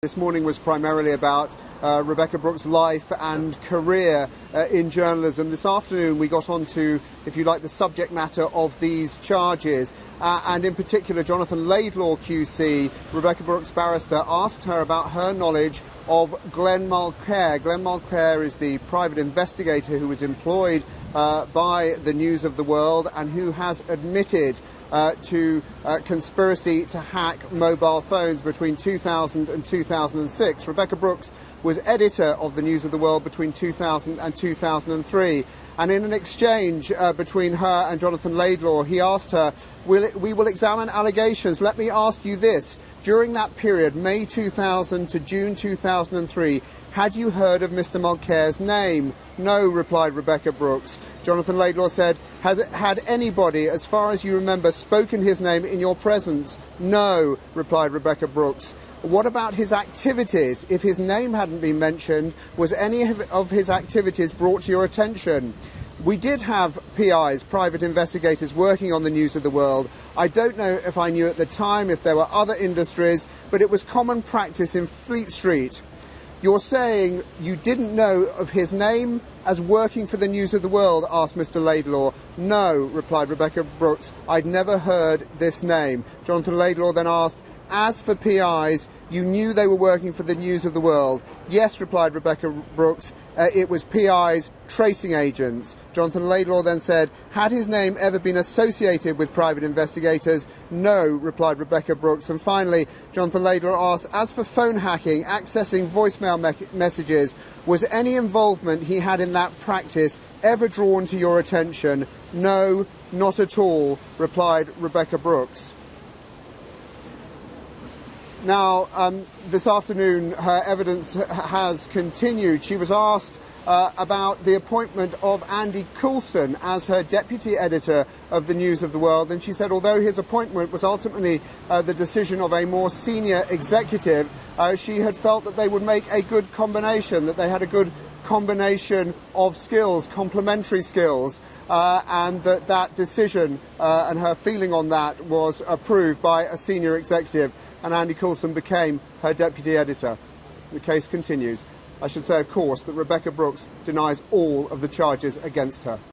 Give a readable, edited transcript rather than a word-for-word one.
This morning was primarily about Rebekah Brooks' life and career in journalism. This afternoon we got on to, if you like, the subject matter of these charges. And in particular, Jonathan Laidlaw QC, Rebekah Brooks' barrister, asked her about her knowledge of Glenn Mulcaire. Glenn Mulcaire is the private investigator who was employed by the News of the World and who has admitted to conspiracy to hack mobile phones between 2000 and 2006. Rebekah Brooks was editor of the News of the World between 2000 and 2003. And in an exchange between her and Jonathan Laidlaw, he asked her, we will examine allegations. Let me ask you this. During that period, May 2000 to June 2003, had you heard of Mr. Mulcaire's name? No, replied Rebekah Brooks. Jonathan Laidlaw said, had anybody, as far as you remember, spoken his name in your presence? No, replied Rebekah Brooks. What about his activities? If his name hadn't been mentioned, was any of his activities brought to your attention? We did have PIs, private investigators, working on the News of the World. I don't know if I knew at the time if there were other industries, but it was common practice in Fleet Street. You're saying you didn't know of his name as working for the News of the World, asked Mr. Laidlaw. No, replied Rebekah Brooks, I'd never heard this name. Jonathan Laidlaw then asked, as for PIs, you knew they were working for the News of the World? Yes, replied Rebekah Brooks, it was PIs, tracing agents. Jonathan Laidlaw then said, had his name ever been associated with private investigators? No, replied Rebekah Brooks. And finally, Jonathan Laidlaw asked, as for phone hacking, accessing voicemail messages, was any involvement he had in that practice ever drawn to your attention? No, not at all, replied Rebekah Brooks. Now, this afternoon, her evidence has continued. She was asked about the appointment of Andy Coulson as her deputy editor of the News of the World, and she said although his appointment was ultimately the decision of a more senior executive, she had felt that they would make a good combination, that they had a good combination of skills, complementary skills, and that decision and her feeling on that was approved by a senior executive, and Andy Coulson became her deputy editor. The case continues. I should say, of course, that Rebekah Brooks denies all of the charges against her.